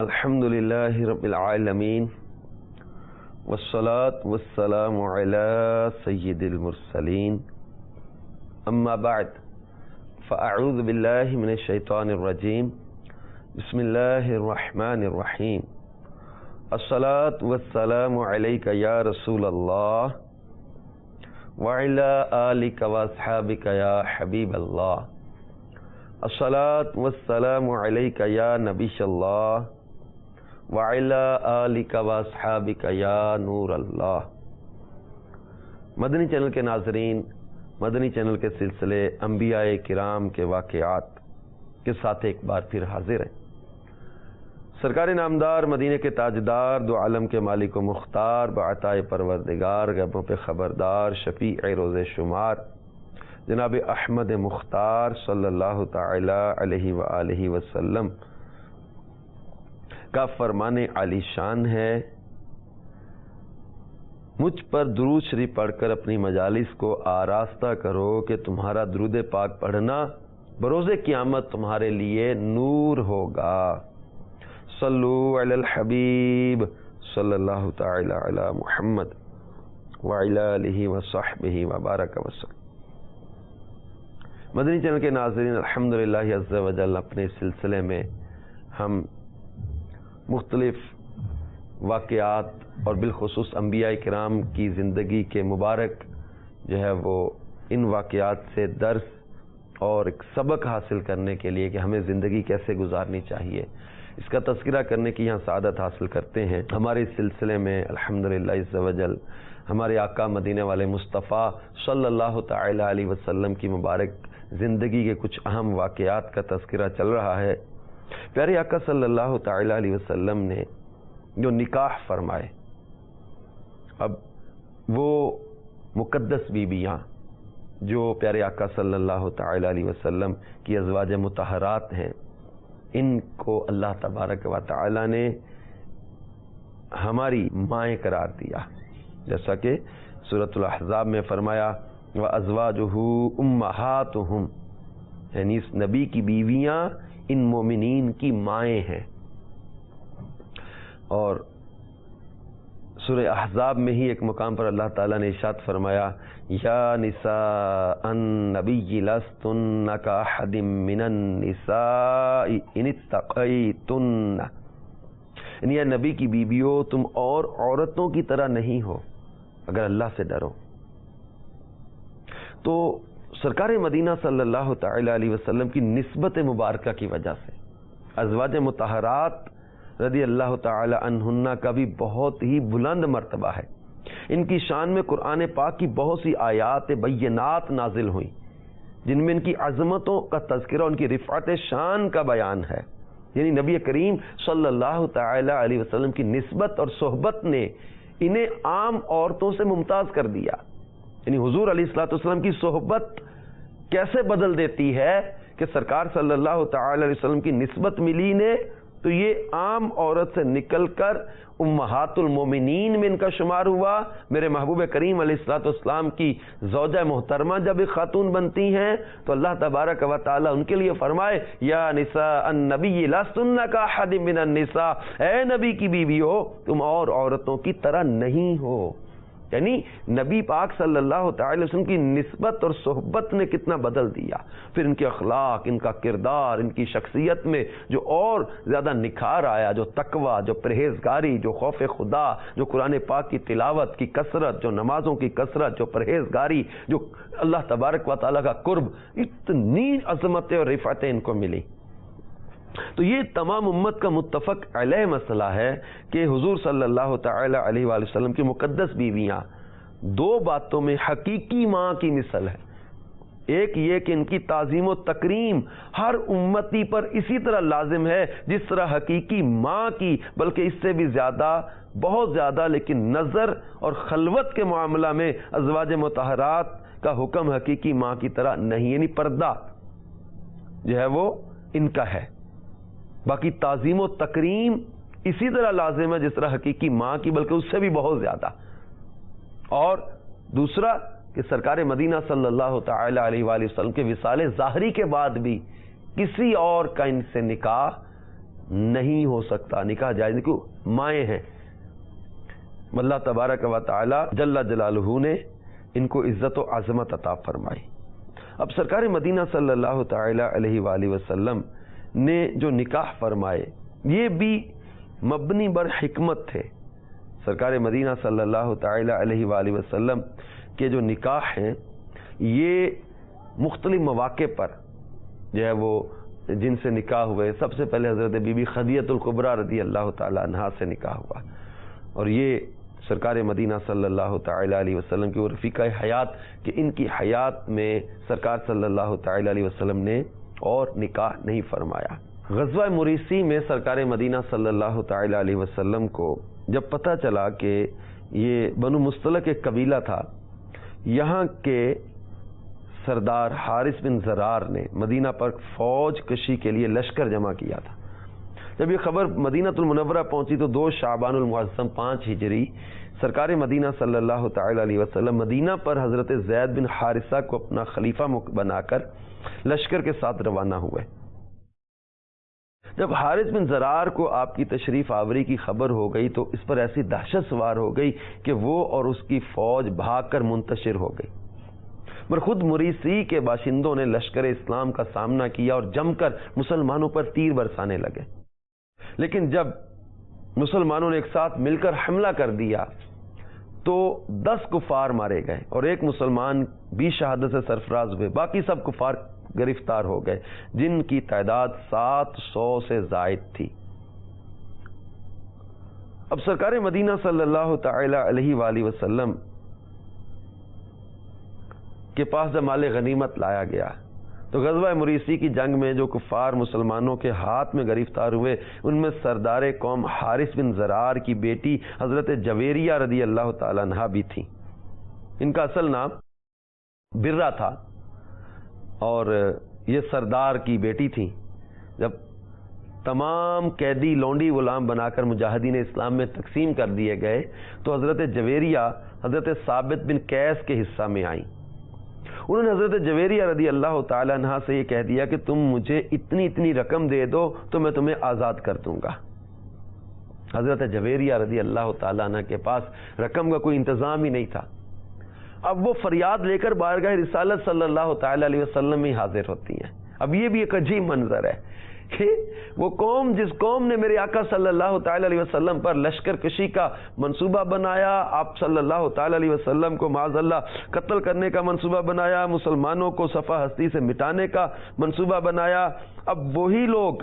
الحمدللہ رب العالمین والصلاة والسلام علی سید المرسلین اما بعد فاعوذ باللہ من الشیطان الرجیم بسم اللہ الرحمن الرحیم الصلاة والسلام علیک یا رسول اللہ وعلی آلک واصحابک یا حبیب اللہ الصلاة والسلام علیک یا نبی اللہ وعلی آلک واصحابک یا نور اللہ۔ مدنی چینل کے ناظرین، مدنی چینل کے سلسلے انبیاء کرام کے واقعات کے ساتھ ایک بار پھر حاضر ہیں۔ سرکار نامدار، مدینے کے تاجدار، دو عالم کے مالک و مختار، بعطائے پروردگار، غیبوں پہ خبردار، شفیع روز شمار، جناب احمد مختار صلی اللہ تعالی علیہ وآلہ وسلم کا فرمان عالی شان ہے، مجھ پر درود شریف پڑھ کر اپنی مجالس کو آراستہ کرو کہ تمہارا درود پاک پڑھنا بروز قیامت تمہارے لیے نور ہوگا۔ صلو علی الحبیب صلی اللہ تعالی علی محمد وعلی آلہ وصحبہ وبارک وسلم۔ مدنی چینل کے ناظرین، الحمدللہ عز و جل اپنے سلسلے میں ہم مختلف واقعات اور بالخصوص انبیاء کرام کی زندگی کے مبارک جو ہے وہ ان واقعات سے درس اور ایک سبق حاصل کرنے کے لیے کہ ہمیں زندگی کیسے گزارنی چاہیے، اس کا تذکرہ کرنے کی یہاں سعادت حاصل کرتے ہیں۔ ہمارے اس سلسلے میں الحمدللہ عز و جل ہمارے آقا مدینے والے مصطفیٰ صلی اللہ تعالی علیہ وسلم کی مبارک زندگی کے کچھ اہم واقعات کا تذکرہ چل رہا ہے۔ پیارے آقا صلی اللہ تعالی علیہ وسلم نے جو نکاح فرمائے، اب وہ مقدس بیویاں جو پیارے آقا صلی اللہ تعالی علیہ وسلم کی ازواج مطہرات ہیں، ان کو اللہ تبارک و تعالی نے ہماری مائیں قرار دیا، جیسا کہ سورۃ الاحزاب میں فرمایا وَأَزْوَاجُهُ أُمَّهَاتُهُمْ، یعنی اس نبی کی بیویاں ان مومنین کی مائیں ہیں۔ اور سورہ احزاب میں ہی ایک مقام پر اللہ تعالیٰ نے ارشاد فرمایا یا نساء النبی لستن کاحد من النساء ان اتقیتن، یعنی اے نبی کی بیویوں تم اور عورتوں کی طرح نہیں ہو اگر اللہ سے ڈرو۔ تو سرکار مدینہ صلی اللہ تعالی علیہ وسلم کی نسبت مبارکہ کی وجہ سے ازواج مطہرات رضی اللہ تعالی عنہن کا بھی بہت ہی بلند مرتبہ ہے۔ ان کی شان میں قرآن پاک کی بہت سی آیات بینات نازل ہوئیں جن میں ان کی عظمتوں کا تذکرہ، ان کی رفعت شان کا بیان ہے۔ یعنی نبی کریم صلی اللہ تعالی علیہ وسلم کی نسبت اور صحبت نے انہیں عام عورتوں سے ممتاز کر دیا۔ یعنی حضور علیہ الصلوۃ والسلام کی صحبت کیسے بدل دیتی ہے کہ سرکار صلی اللہ تعالی علیہ وسلم کی نسبت ملی نے تو یہ عام عورت سے نکل کر امہات المومنین میں ان کا شمار ہوا۔ میرے محبوب کریم علیہ الصلوۃ والسلام کی زوجہ محترمہ جب ایک خاتون بنتی ہیں تو اللہ تبارک و تعالی ان کے لیے فرمائے یا نساء النبی لستن کاحد من النساء، اے نبی کی بیویو تم اور عورتوں کی طرح نہیں ہو۔ یعنی نبی پاک صلی اللہ تعالی وسلم کی نسبت اور صحبت نے کتنا بدل دیا۔ پھر ان کے اخلاق، ان کا کردار، ان کی شخصیت میں جو اور زیادہ نکھار آیا، جو تقوی، جو پرہیزگاری، جو خوف خدا، جو قرآن پاک کی تلاوت کی کثرت، جو نمازوں کی کثرت، جو پرہیزگاری، جو اللہ تبارک و تعالیٰ کا قرب، اتنی عظمتیں اور رفعتیں ان کو ملی۔ تو یہ تمام امت کا متفق علیہ مسئلہ ہے کہ حضور صلی اللہ تعالی علیہ وآلہ وسلم کی مقدس بیویاں دو باتوں میں حقیقی ماں کی مثل ہے۔ ایک یہ کہ ان کی تعظیم و تکریم ہر امتی پر اسی طرح لازم ہے جس طرح حقیقی ماں کی، بلکہ اس سے بھی زیادہ، بہت زیادہ، لیکن نظر اور خلوت کے معاملہ میں ازواج مطہرات کا حکم حقیقی ماں کی طرح نہیں، یعنی پردہ جو ہے وہ ان کا ہے۔ باقی تعظیم و تکریم اسی طرح لازم ہے جس طرح حقیقی ماں کی، بلکہ اس سے بھی بہت زیادہ۔ اور دوسرا کہ سرکار مدینہ صلی اللہ تعالی علیہ وآلہ وسلم کے وصال ظاہری کے بعد بھی کسی اور کا ان سے نکاح نہیں ہو سکتا، نکاح جائز نہیں، کیوں؟ مائیں ہیں۔ اللہ تبارک و تعالی جل جلالہ نے ان کو عزت و عظمت عطا فرمائی۔ اب سرکار مدینہ صلی اللہ تعالی علیہ وآلہ وسلم نے جو نکاح فرمائے یہ بھی مبنی بر حکمت تھے۔ سرکار مدینہ صلی اللہ تعالی علیہ وآلہ وسلم کے جو نکاح ہیں یہ مختلف مواقع پر جو ہے وہ جن سے نکاح ہوئے، سب سے پہلے حضرت بی بی خدیجہ الکبریٰ رضی اللہ تعالی عنہا سے نکاح ہوا، اور یہ سرکار مدینہ صلی اللہ تعالی علیہ وسلم کی وہ رفیقہ حیات کہ ان کی حیات میں سرکار صلی اللہ تعالی علیہ وسلم نے اور نکاح نہیں فرمایا۔ غزوہ مریسی میں سرکار مدینہ صلی اللہ تعالی علیہ وسلم کو جب پتہ چلا کہ یہ بنو مصطلق ایک قبیلہ تھا، یہاں کے سردار حارث بن زرار نے مدینہ پر فوج کشی کے لیے لشکر جمع کیا تھا۔ جب یہ خبر مدینہ المنورہ پہنچی تو 2 شعبان المعظم 5 ہجری سرکار مدینہ صلی اللہ تعالی علیہ وسلم مدینہ پر حضرت زید بن حارثہ کو اپنا خلیفہ بنا کر لشکر کے ساتھ روانہ ہوئے۔ جب حارث بن زرار کو آپ کی تشریف آوری کی خبر ہو گئی تو اس پر ایسی دہشت سوار ہو گئی کہ وہ اور اس کی فوج بھاگ کر منتشر ہو گئی، مگر خود مریسی کے باشندوں نے لشکر اسلام کا سامنا کیا اور جم کر مسلمانوں پر تیر برسانے لگے، لیکن جب مسلمانوں نے ایک ساتھ مل کر حملہ کر دیا تو 10 کفار مارے گئے اور ایک مسلمان بھی شہادت سے سرفراز ہوئے، باقی سب کفار گرفتار ہو گئے جن کی تعداد 700 سے زائد تھی۔ اب سرکار مدینہ صلی اللہ تعالی علیہ وآلہ وسلم کے پاس جب مال غنیمت لایا گیا تو غزوہ مریسی کی جنگ میں جو کفار مسلمانوں کے ہاتھ میں گرفتار ہوئے ان میں سردار قوم حارث بن زرار کی بیٹی حضرت جویریہ رضی اللہ تعالی عنہا بھی تھی۔ ان کا اصل نام برہ تھا اور یہ سردار کی بیٹی تھی۔ جب تمام قیدی لونڈی غلام بنا کر مجاہدین اسلام میں تقسیم کر دیے گئے تو حضرت جویریہ حضرت ثابت بن قیس کے حصہ میں آئیں۔ انہوں نے حضرت جویریہ رضی اللہ تعالی عنہ سے یہ کہہ دیا کہ تم مجھے اتنی رقم دے دو تو میں تمہیں آزاد کر دوں گا۔ حضرت جویریہ رضی اللہ تعالی عنہ کے پاس رقم کا کوئی انتظام ہی نہیں تھا۔ اب وہ فریاد لے کر بارگاہ رسالت صلی اللہ تعالی علیہ وسلم میں حاضر ہوتی ہیں۔ اب یہ بھی ایک عجیب منظر ہے کہ وہ قوم جس قوم نے میرے آقا صلی اللہ تعالی علیہ وسلم پر لشکر کشی کا منصوبہ بنایا، آپ صلی اللہ تعالی علیہ وسلم کو معاذ اللہ قتل کرنے کا منصوبہ بنایا، مسلمانوں کو صفحہ ہستی سے مٹانے کا منصوبہ بنایا، اب وہی لوگ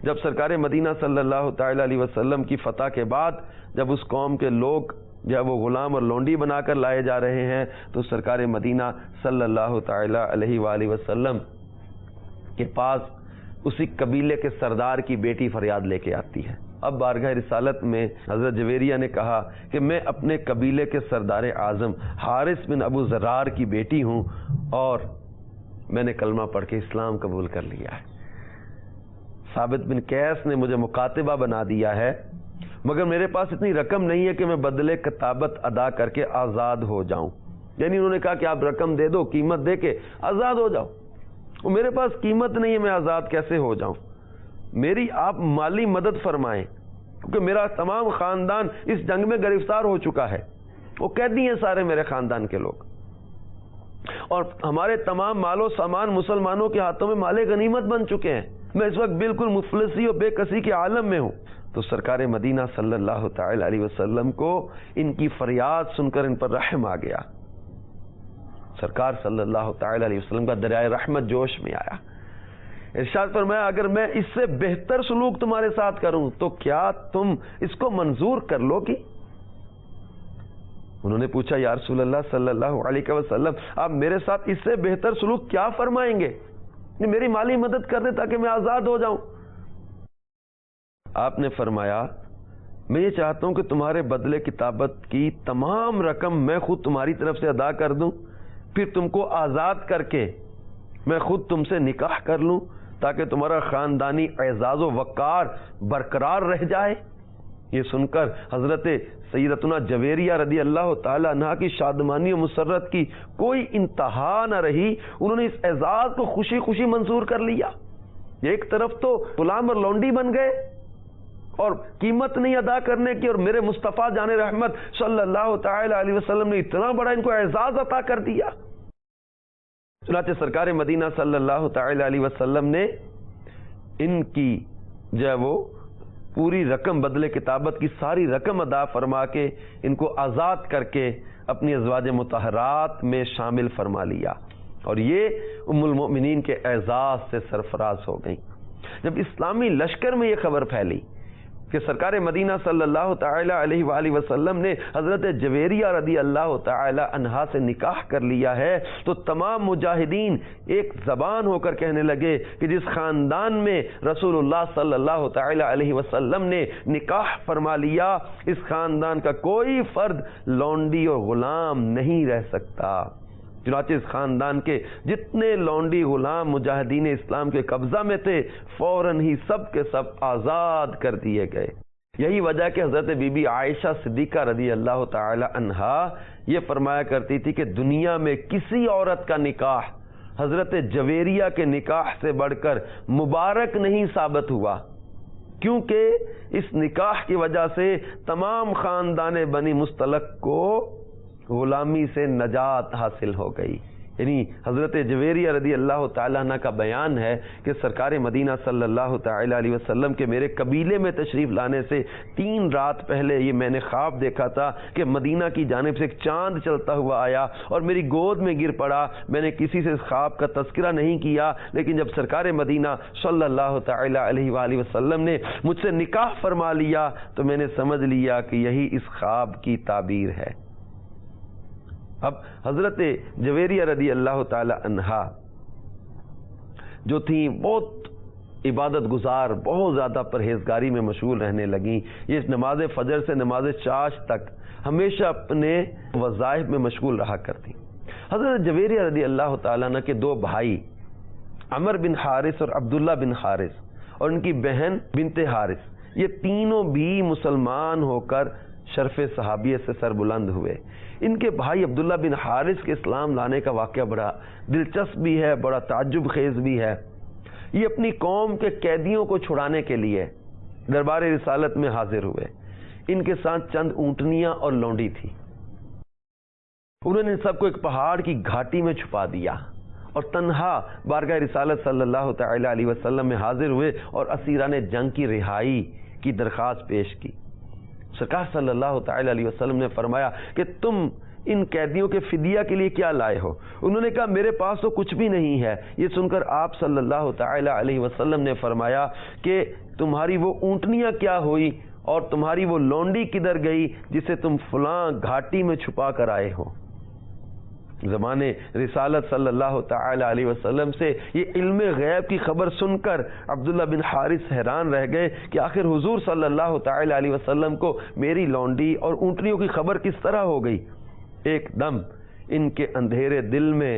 جب سرکار مدینہ صلی اللہ تعالی علیہ وسلم کی فتح کے بعد جب اس قوم کے لوگ جب وہ غلام اور لونڈی بنا کر لائے جا رہے ہیں تو سرکار مدینہ صلی اللہ تعالی علیہ وآلہ وسلم کے پاس اسی قبیلے کے سردار کی بیٹی فریاد لے کے آتی ہے۔ اب بارگاہ رسالت میں حضرت جویریہ نے کہا کہ میں اپنے قبیلے کے سردار اعظم حارث بن ابو زرار کی بیٹی ہوں اور میں نے کلمہ پڑھ کے اسلام قبول کر لیا ہے۔ ثابت بن قیس نے مجھے مکاتبہ بنا دیا ہے، مگر میرے پاس اتنی رقم نہیں ہے کہ میں بدلے کتابت ادا کر کے آزاد ہو جاؤں۔ یعنی انہوں نے کہا کہ آپ رقم دے دو، قیمت دے کے آزاد ہو جاؤ، میرے پاس قیمت نہیں ہے، میں آزاد کیسے ہو جاؤں؟ میری آپ مالی مدد فرمائیں کیونکہ میرا تمام خاندان اس جنگ میں گرفتار ہو چکا ہے، وہ قیدی ہیں سارے میرے خاندان کے لوگ، اور ہمارے تمام مال و سامان مسلمانوں کے ہاتھوں میں مال غنیمت بن چکے ہیں، میں اس وقت بالکل مفلسی اور بے کسی کے عالم میں ہوں۔ تو سرکار مدینہ صلی اللہ تعالی علیہ وسلم کو ان کی فریاد سن کر ان پر رحم آ گیا۔ سرکار صلی اللہ تعالی علیہ وسلم کا دریائے رحمت جوش میں آیا، ارشاد فرمایا اگر میں اس سے بہتر سلوک تمہارے ساتھ کروں تو کیا تم اس کو منظور کر لو گی؟ انہوں نے پوچھا یا رسول اللہ صلی اللہ علیہ وسلم آپ میرے ساتھ اس سے بہتر سلوک کیا فرمائیں گے؟ میری مالی مدد کر دیں تاکہ میں آزاد ہو جاؤں۔ آپ نے فرمایا میں یہ چاہتا ہوں کہ تمہارے بدلے کتابت کی تمام رقم میں خود تمہاری طرف سے ادا کر دوں، پھر تم کو آزاد کر کے میں خود تم سے نکاح کر لوں تاکہ تمہارا خاندانی اعزاز و وقار برقرار رہ جائے۔ یہ سن کر حضرت سیدتنا جویریہ رضی اللہ تعالی عنہ کی شادمانی و مسرت کی کوئی انتہا نہ رہی، انہوں نے اس اعزاز کو خوشی خوشی منظور کر لیا۔ ایک طرف تو غلام اور لونڈی بن گئے اور قیمت نہیں ادا کرنے کی، اور میرے مصطفیٰ جان رحمت صلی اللہ تعالی علیہ وسلم نے اتنا بڑا ان کو اعزاز عطا کر دیا۔ چنانچہ سرکار مدینہ صلی اللہ تعالی علیہ وسلم نے ان کی جو ہے وہ پوری رقم بدلے کتابت کی ساری رقم ادا فرما کے ان کو آزاد کر کے اپنی ازواج مطہرات میں شامل فرما لیا، اور یہ ام المؤمنین کے اعزاز سے سرفراز ہو گئیں۔ جب اسلامی لشکر میں یہ خبر پھیلی کہ سرکار مدینہ صلی اللہ تعالی علیہ وآلہ وسلم نے حضرت جویریہ رضی اللہ تعالی عنہا سے نکاح کر لیا ہے، تو تمام مجاہدین ایک زبان ہو کر کہنے لگے کہ جس خاندان میں رسول اللہ صلی اللہ تعالی علیہ وسلم نے نکاح فرما لیا، اس خاندان کا کوئی فرد لونڈی اور غلام نہیں رہ سکتا۔ چنانچہ اس خاندان کے جتنے لونڈی غلام مجاہدین اسلام کے قبضہ میں تھے فوراً ہی سب کے سب آزاد کر دیے گئے۔ یہی وجہ کہ حضرت بی بی عائشہ صدیقہ رضی اللہ تعالی عنہا یہ فرمایا کرتی تھی کہ دنیا میں کسی عورت کا نکاح حضرت جویریہ کے نکاح سے بڑھ کر مبارک نہیں ثابت ہوا، کیونکہ اس نکاح کی وجہ سے تمام خاندان بنی مستلق کو غلامی سے نجات حاصل ہو گئی۔ یعنی حضرت جویریہ رضی اللہ تعالیٰ عنہ کا بیان ہے کہ سرکار مدینہ صلی اللہ تعالی علیہ وسلم کے میرے قبیلے میں تشریف لانے سے 3 رات پہلے یہ میں نے خواب دیکھا تھا کہ مدینہ کی جانب سے ایک چاند چلتا ہوا آیا اور میری گود میں گر پڑا۔ میں نے کسی سے اس خواب کا تذکرہ نہیں کیا، لیکن جب سرکار مدینہ صلی اللہ تعالی علیہ وآلہ وسلم نے مجھ سے نکاح فرما لیا تو میں نے سمجھ لیا کہ یہی اس خواب کی تعبیر ہے۔ اب حضرت جویریہ رضی اللہ تعالی عنہا جو تھیں بہت عبادت گزار، بہت زیادہ پرہیزگاری میں مشغول رہنے لگیں۔ یہ نماز فجر سے نماز چاش تک ہمیشہ اپنے وظائف میں مشغول رہا کرتی۔ حضرت جویریہ رضی اللہ تعالیٰ عنہ کے 2 بھائی عمر بن حارث اور عبداللہ بن حارث اور ان کی بہن بنت حارث، یہ تینوں بھی مسلمان ہو کر شرف صحابیت سے سربلند ہوئے۔ ان کے بھائی عبداللہ بن حارث کے اسلام لانے کا واقعہ بڑا دلچسپ بھی ہے، بڑا تعجب خیز بھی ہے۔ یہ اپنی قوم کے قیدیوں کو چھڑانے کے لیے دربار رسالت میں حاضر ہوئے۔ ان کے ساتھ چند اونٹنیاں اور لونڈی تھی۔ انہوں نے سب کو ایک پہاڑ کی گھاٹی میں چھپا دیا اور تنہا بارگاہ رسالت صلی اللہ تعالی علیہ وسلم میں حاضر ہوئے اور اسیران جنگ کی رہائی کی درخواست پیش کی۔ سرکار صلی اللہ تعالی علیہ وسلم نے فرمایا کہ تم ان قیدیوں کے فدیہ کے لیے کیا لائے ہو؟ انہوں نے کہا میرے پاس تو کچھ بھی نہیں ہے۔ یہ سن کر آپ صلی اللہ تعالی علیہ وسلم نے فرمایا کہ تمہاری وہ اونٹنیاں کیا ہوئی اور تمہاری وہ لونڈی کدھر گئی جسے تم فلاں گھاٹی میں چھپا کر آئے ہو؟ زمانے رسالت صلی اللہ تعالی علیہ وسلم سے یہ علم غیب کی خبر سن کر عبداللہ بن حارث حیران رہ گئے کہ آخر حضور صلی اللہ تعالی علیہ وسلم کو میری لونڈی اور اونٹنیوں کی خبر کس طرح ہو گئی؟ ایک دم ان کے اندھیرے دل میں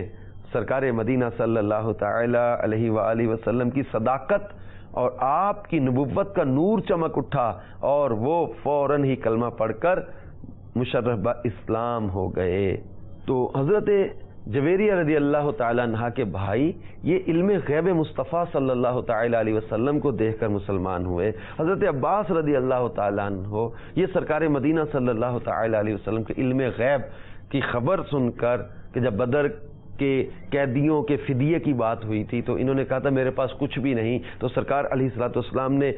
سرکار مدینہ صلی اللہ تعالی علیہ وآلہ وسلم کی صداقت اور آپ کی نبوت کا نور چمک اٹھا اور وہ فوراً ہی کلمہ پڑھ کر مشرف اسلام ہو گئے۔ تو حضرت جویریہ رضی اللہ تعالیٰ عنہ کے بھائی یہ علم غیب مصطفیٰ صلی اللہ تعالیٰ علیہ وسلم کو دیکھ کر مسلمان ہوئے۔ حضرت عباس رضی اللہ تعالیٰ عنہ یہ سرکار مدینہ صلی اللہ تعالیٰ علیہ وسلم کے علم غیب کی خبر سن کر کہ جب بدر کے قیدیوں کے فدیے کی بات ہوئی تھی تو انہوں نے کہا تھا میرے پاس کچھ بھی نہیں، تو سرکار علیہ الصلوۃ والسلام نے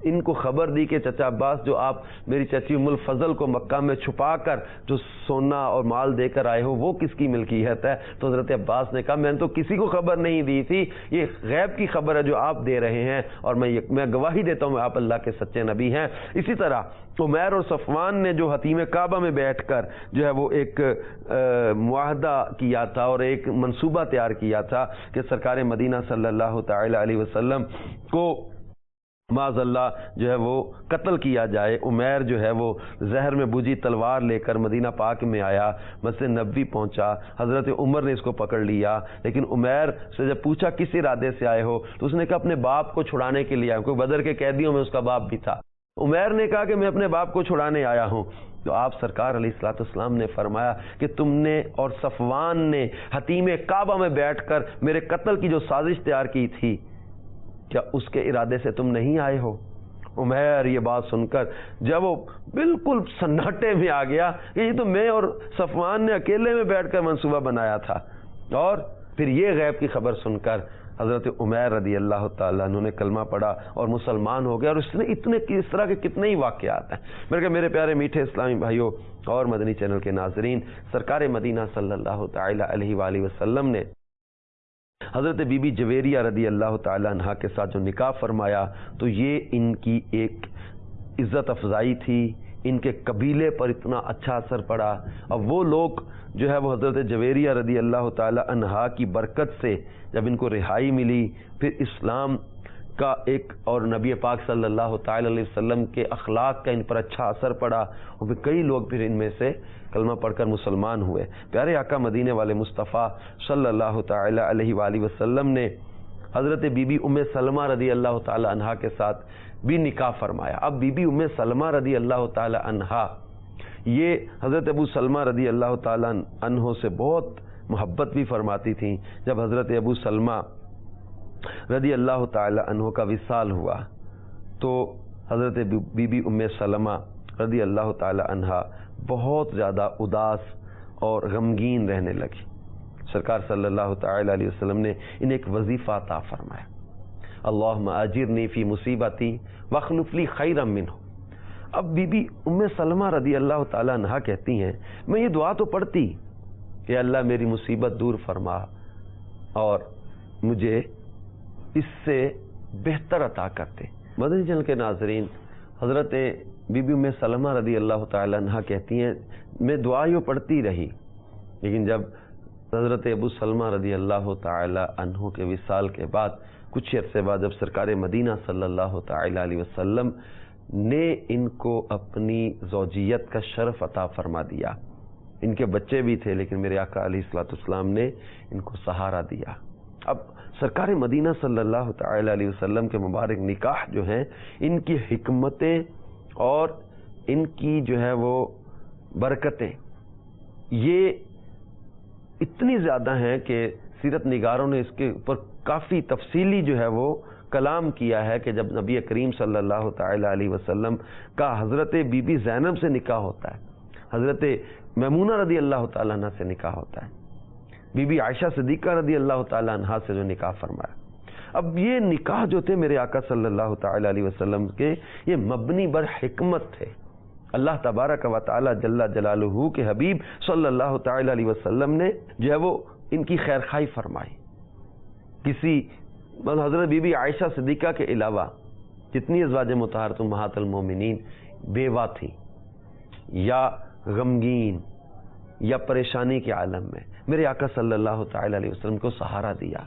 ان کو خبر دی کہ چچا عباس جو آپ میری چچی ام الفضل کو مکہ میں چھپا کر جو سونا اور مال دے کر آئے ہو وہ کس کی ملکیت ہے؟ تو حضرت عباس نے کہا میں نے تو کسی کو خبر نہیں دی تھی، یہ غیب کی خبر ہے جو آپ دے رہے ہیں اور میں گواہی دیتا ہوں آپ اللہ کے سچے نبی ہیں۔ اسی طرح عمیر اور صفوان نے جو حتیم کعبہ میں بیٹھ کر جو ہے وہ ایک معاہدہ کیا تھا اور ایک منصوبہ تیار کیا تھا کہ سرکار مدینہ صلی اللہ تعالی علیہ وسلم کو معاذ اللہ جو ہے وہ قتل کیا جائے، عمیر جو ہے وہ زہر میں بجھی تلوار لے کر مدینہ پاک میں آیا، مسجد نبوی پہنچا، حضرت عمر نے اس کو پکڑ لیا، لیکن عمیر سے جب پوچھا کس ارادے سے آئے ہو تو اس نے کہا اپنے باپ کو چھڑانے کے لیے آیا، کیونکہ بدر کے قیدیوں میں اس کا باپ بھی تھا۔ عمیر نے کہا کہ میں اپنے باپ کو چھڑانے آیا ہوں، تو آپ سرکار علیہ الصلوۃ والسلام نے فرمایا کہ تم نے اور صفوان نے حتیم کعبہ میں بیٹھ کر میرے قتل کی جو سازش تیار کی تھی کیا اس کے ارادے سے تم نہیں آئے ہو؟ عمیر یہ بات سن کر جب وہ بالکل سناٹے میں آ گیا کہ یہ تو میں اور صفوان نے اکیلے میں بیٹھ کر منصوبہ بنایا تھا، اور پھر یہ غیب کی خبر سن کر حضرت عمیر رضی اللہ تعالیٰ عنہ نے کلمہ پڑھا اور مسلمان ہو گیا. اور اس نے اس طرح کے کتنے ہی واقعات ہیں. میرے پیارے میٹھے اسلامی بھائیوں اور مدنی چینل کے ناظرین، سرکار مدینہ صلی اللہ تعالیٰ علیہ وآلہ وسلم نے حضرت بی بی جویریہ رضی اللہ تعالیٰ عنہ کے ساتھ جو نکاح فرمایا تو یہ ان کی ایک عزت افزائی تھی، ان کے قبیلے پر اتنا اچھا اثر پڑا. اب وہ لوگ جو ہے وہ حضرت جویریہ رضی اللہ تعالی عنہا کی برکت سے جب ان کو رہائی ملی، پھر اسلام کا ایک اور نبی پاک صلی اللہ تعالی علیہ وسلم کے اخلاق کا ان پر اچھا اثر پڑا، اور پھر کئی لوگ پھر ان میں سے کلمہ پڑھ کر مسلمان ہوئے. پیارے آقا مدینے والے مصطفیٰ صلی اللہ تعالی علیہ وآلہ وسلم نے حضرت بی بی ام سلمہ رضی اللہ تعالی عنہا کے ساتھ بھی نکاح فرمایا. اب بی بی ام سلمہ رضی اللہ تعالی عنہا یہ حضرت ابو سلمہ رضی اللہ تعالی عنہ سے بہت محبت بھی فرماتی تھیں. جب حضرت ابو سلمہ رضی اللہ تعالی عنہ کا وصال ہوا تو حضرت بی بی ام سلمہ رضی اللہ تعالی عنہا بہت زیادہ اداس اور غمگین رہنے لگی. سرکار صلی اللہ تعالی علیہ وسلم نے انہیں ایک وظیفہ عطا فرمایا، اللہم اجرنی فی مصیبتی واخلف لی خیرا منہ. اب بی بی ام سلمہ رضی اللہ تعالی عنہا کہتی ہیں میں یہ دعا تو پڑھتی کہ اللہ میری مصیبت دور فرما اور مجھے اس سے بہتر عطا کرتے. مدنی چینل کے ناظرین، حضرت بی بی ام سلمہ رضی اللہ تعالی عنہا کہتی ہیں میں دعا یوں پڑھتی رہی، لیکن جب حضرت ابو سلمہ رضی اللہ تعالی عنہ کے وصال کے بعد کچھ عرصے بعد جب سرکار مدینہ صلی اللہ تعالی علیہ وسلم نے ان کو اپنی زوجیت کا شرف عطا فرما دیا، ان کے بچے بھی تھے لیکن میرے آقا علیہ الصلوۃ والسلام نے ان کو سہارا دیا. اب سرکار مدینہ صلی اللہ تعالی علیہ وسلم کے مبارک نکاح جو ہیں ان کی حکمتیں اور ان کی جو ہے وہ برکتیں یہ اتنی زیادہ ہیں کہ سیرت نگاروں نے اس کے اوپر کافی تفصیلی جو ہے وہ کلام کیا ہے کہ جب نبی کریم صلی اللہ تعالی علیہ وسلم کا حضرت بی بی زینب سے نکاح ہوتا ہے، حضرت میمونہ رضی اللہ تعالیٰ عنہ سے نکاح ہوتا ہے، بی بی عائشہ صدیقہ رضی اللہ تعالیٰ عنہ سے جو نکاح فرمایا. اب یہ نکاح جو تھے میرے آقا صلی اللہ تعالی علیہ وسلم کے یہ مبنی بر حکمت تھے. اللہ تبارک و تعالی جل جلالہ کے حبیب صلی اللہ تعالی علیہ وسلم نے جو ہے وہ ان کی خیر خواہی فرمائی. کسی حضرت بی بی عائشہ صدیقہ کے علاوہ جتنی ازواج مطہرات امہات المومنین بیوہ تھیں یا غمگین یا پریشانی کے عالم میں، میرے آقا صلی اللہ تعالی علیہ وسلم کو سہارا دیا،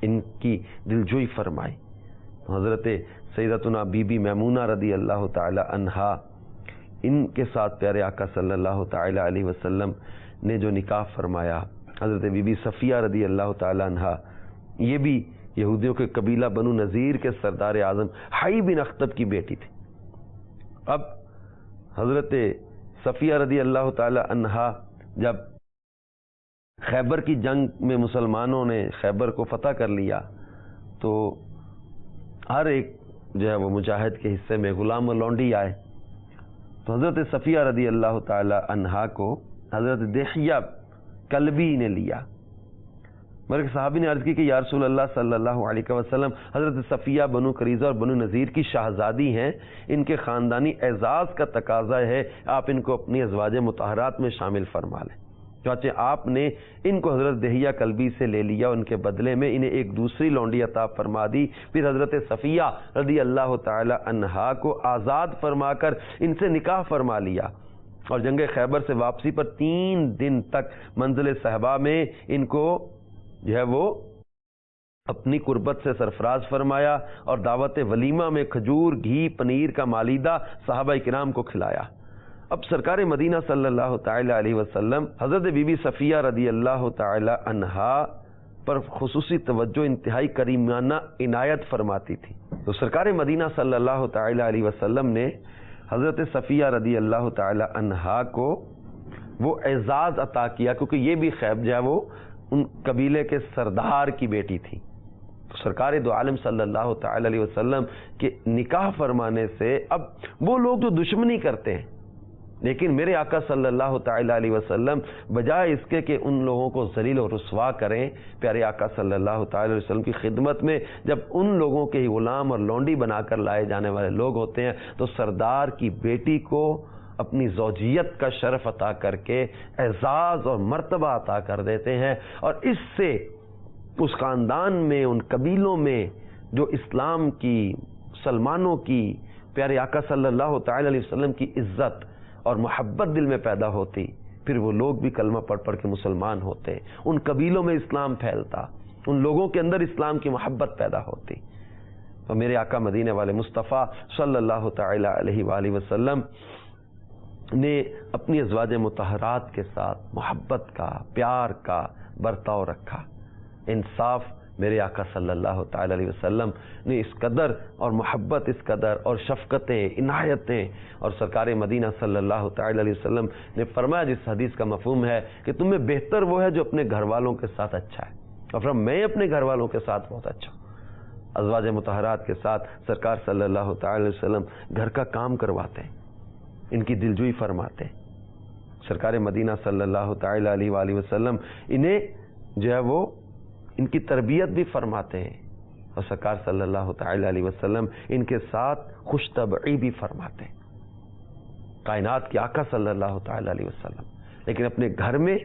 ان کی دلجوئی فرمائی. حضرت سیدتنا بی بی میمونہ رضی اللہ تعالی عنہا ان کے ساتھ پیارے آقا صلی اللہ تعالی علیہ وسلم نے جو نکاح فرمایا. حضرت بی بی صفیہ رضی اللہ تعالی عنہا یہ بھی یہودیوں کے قبیلہ بنو نذیر کے سردار اعظم حی بن اخطب کی بیٹی تھی. اب حضرت صفیہ رضی اللہ تعالی عنہا جب خیبر کی جنگ میں مسلمانوں نے خیبر کو فتح کر لیا تو ہر ایک جو ہے وہ مجاہد کے حصے میں غلام و لونڈی آئے، تو حضرت صفیہ رضی اللہ تعالی عنہا کو حضرت دحیہ کلبی نے لیا. میرے صحابی نے عرض کی کہ یا رسول اللہ صلی اللہ علیہ وسلم حضرت صفیہ بنو قریظہ اور بنو نذیر کی شہزادی ہیں، ان کے خاندانی اعزاز کا تقاضا ہے آپ ان کو اپنی ازواج مطہرات میں شامل فرما لیں. چنانچہ آپ نے ان کو حضرت دحیہ کلبی سے لے لیا، ان کے بدلے میں انہیں ایک دوسری لونڈی عطا فرما دی. پھر حضرت صفیہ رضی اللہ تعالی عنہا کو آزاد فرما کر ان سے نکاح فرما لیا، اور جنگ خیبر سے واپسی پر 3 دن تک منزل صحبہ میں ان کو جو ہے وہ اپنی قربت سے سرفراز فرمایا اور دعوت ولیمہ میں کھجور، گھی، پنیر کا مالیدہ صحابہ کرام کو کھلایا. اب سرکار مدینہ صلی اللہ تعالی علیہ وسلم حضرت بی بی صفیہ رضی اللہ تعالی عنہا پر خصوصی توجہ انتہائی کریمانہ عنایت فرماتی تھی. تو سرکار مدینہ صلی اللہ تعالی علیہ وسلم نے حضرت صفیہ رضی اللہ تعالی عنہا کو وہ اعزاز عطا کیا، کیونکہ یہ بھی خیب جو ہے وہ ان قبیلے کے سردار کی بیٹی تھی. تو سرکار دو عالم صلی اللہ تعالی علیہ وسلم کے نکاح فرمانے سے اب وہ لوگ جو دشمنی کرتے ہیں، لیکن میرے آقا صلی اللہ تعالی علیہ وسلم بجائے اس کے کہ ان لوگوں کو ذلیل و رسوا کریں، پیارے آقا صلی اللہ تعالی علیہ وسلم کی خدمت میں جب ان لوگوں کے غلام اور لونڈی بنا کر لائے جانے والے لوگ ہوتے ہیں تو سردار کی بیٹی کو اپنی زوجیت کا شرف عطا کر کے اعزاز اور مرتبہ عطا کر دیتے ہیں، اور اس سے اس خاندان میں، ان قبیلوں میں جو اسلام کی، مسلمانوں کی، پیارے آقا صلی اللہ تعالی علیہ وسلم کی عزت اور محبت دل میں پیدا ہوتی، پھر وہ لوگ بھی کلمہ پڑھ پڑھ کے مسلمان ہوتے، ان قبیلوں میں اسلام پھیلتا، ان لوگوں کے اندر اسلام کی محبت پیدا ہوتی۔ اور میرے آقا مدینے والے مصطفیٰ صلی اللہ تعالی علیہ وآلہ وسلم نے اپنی ازواج مطہرات کے ساتھ محبت کا، پیار کا برتاؤ رکھا۔ انصاف میرے آقا صلی اللہ تعالی علیہ وسلم نے اس قدر اور محبت، اس قدر اور شفقتیں، عنایتیں، اور سرکار مدینہ صلی اللہ تعالی علیہ وسلم نے فرمایا، جس حدیث کا مفہوم ہے کہ تم میں بہتر وہ ہے جو اپنے گھر والوں کے ساتھ اچھا ہے، اور فرمایا میں اپنے گھر والوں کے ساتھ بہت اچھا ہوں۔ ازواج مطہرات کے ساتھ سرکار صلی اللہ تعالی علیہ وسلم گھر کا کام کرواتے ہیں، ان کی دلجوئی فرماتے ہیں۔ سرکار مدینہ صلی اللہ تعالی علیہ وآلہ وسلم انہیں جو ہے وہ ان کی تربیت بھی فرماتے ہیں، اور سرکار صلی اللہ تعالی علیہ وسلم ان کے ساتھ خوش طبعی بھی فرماتے ہیں، کائنات کے آقا صلی اللہ تعالی علیہ وسلم، لیکن اپنے گھر میں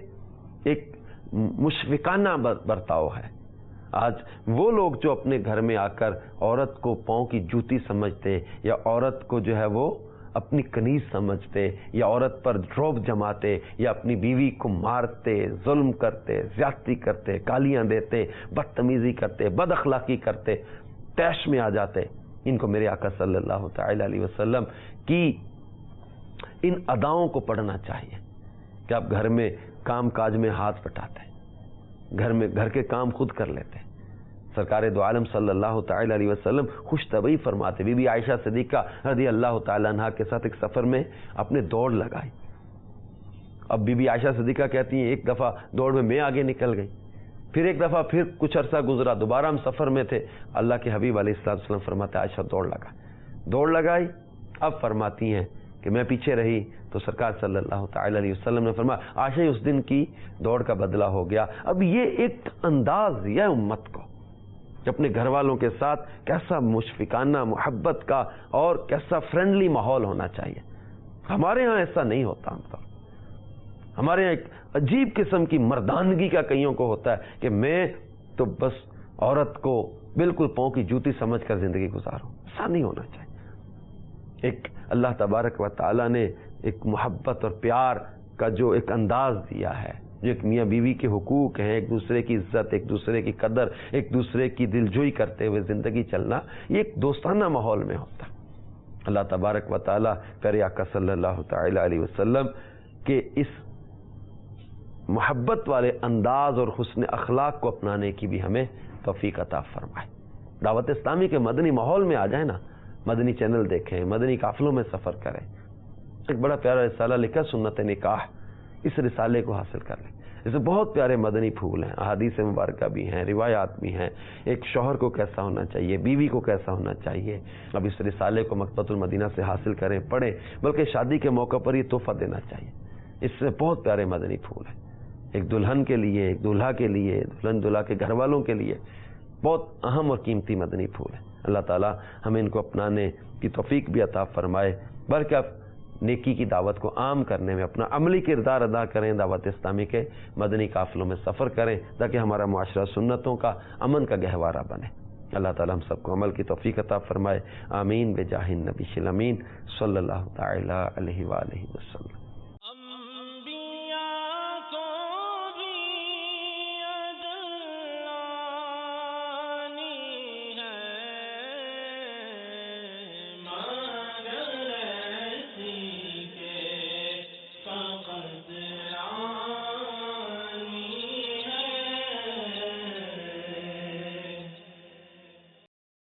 ایک مشفقانہ برتاؤ ہے۔ آج وہ لوگ جو اپنے گھر میں آ کر عورت کو پاؤں کی جوتی سمجھتے، یا عورت کو جو ہے وہ اپنی کنیز سمجھتے، یا عورت پر ڈراپ جماتے، یا اپنی بیوی کو مارتے، ظلم کرتے، زیادتی کرتے، گالیاں دیتے، بدتمیزی کرتے، بد اخلاقی کرتے، طیش میں آ جاتے، ان کو میرے آقا صلی اللہ تعالی علیہ وسلم کی ان اداؤں کو پڑھنا چاہیے کہ آپ گھر میں کام کاج میں ہاتھ بٹاتے، گھر کے کام خود کر لیتے۔ سرکار دو عالم صلی اللہ تعالی علیہ وسلم خوش طبعی فرماتے۔ بی بی عائشہ صدیقہ رضی اللہ تعالی عنہ کے ساتھ ایک سفر میں آپ نے دوڑ لگائی۔ اب بی بی عائشہ صدیقہ کہتی ہیں ایک دفعہ دوڑ میں آگے نکل گئی، پھر ایک دفعہ پھر کچھ عرصہ گزرا، دوبارہ ہم سفر میں تھے، اللہ کے حبیب علیہ الصلوۃ والسلام فرماتے عائشہ دوڑ لگائی۔ اب فرماتی ہیں کہ میں پیچھے رہی تو سرکار صلی اللہ تعالی علیہ وسلم نے فرمایا عائشہ اس دن کی دوڑ کا بدلہ ہو گیا۔ اب یہ ایک انداز یہ امت کو کہ اپنے گھر والوں کے ساتھ کیسا مشفقانہ محبت کا اور کیسا فرینڈلی ماحول ہونا چاہیے۔ ہمارے ہاں ایسا نہیں ہوتا، ہمارے یہاں ایک عجیب قسم کی مردانگی کا کئیوں کو ہوتا ہے کہ میں تو بس عورت کو بالکل پاؤں کی جوتی سمجھ کر زندگی گزاروں، ایسا نہیں ہونا چاہیے۔ ایک اللہ تبارک و تعالی نے ایک محبت اور پیار کا جو ایک انداز دیا ہے، جو ایک میاں بیوی کے حقوق ہیں، ایک دوسرے کی عزت، ایک دوسرے کی قدر، ایک دوسرے کی دلجوئی کرتے ہوئے زندگی چلنا، یہ ایک دوستانہ ماحول میں ہوتا ہے۔ اللہ تبارک و تعالی پیارے آقا صلی اللہ تعالی علیہ وسلم کے اس محبت والے انداز اور حسن اخلاق کو اپنانے کی بھی ہمیں توفیق عطا فرمائے۔ دعوت اسلامی کے مدنی ماحول میں آ جائیں نا، مدنی چینل دیکھیں، مدنی قافلوں میں سفر کریں۔ ایک بڑا پیارا رسالہ لکھا سنت نکاح، اس رسالے کو حاصل کر لیں۔ اس میں بہت پیارے مدنی پھول ہیں، احادیث مبارکہ بھی ہیں، روایات بھی ہیں، ایک شوہر کو کیسا ہونا چاہیے، بیوی کو کیسا ہونا چاہیے۔ اب اس رسالے کو مکتبۃ المدینہ سے حاصل کریں، پڑھیں، بلکہ شادی کے موقع پر یہ تحفہ دینا چاہیے۔ اس سے بہت پیارے مدنی پھول ہیں، ایک دلہن کے لیے، ایک دولہا کے لیے، دلہن دولہا کے گھر والوں کے لیے بہت اہم اور قیمتی مدنی پھول ہیں۔ اللہ تعالیٰ ہمیں ان کو اپنانے کی توفیق بھی عطا فرمائے، بلکہ نیکی کی دعوت کو عام کرنے میں اپنا عملی کردار ادا کریں، دعوت اسلامی کے مدنی قافلوں میں سفر کریں تاکہ ہمارا معاشرہ سنتوں کا، امن کا گہوارہ بنے۔ اللہ تعالیٰ ہم سب کو عمل کی توفیق عطا فرمائے، آمین بجاہ النبی الامین صلی اللہ تعالی علیہ وآلہ وسلم۔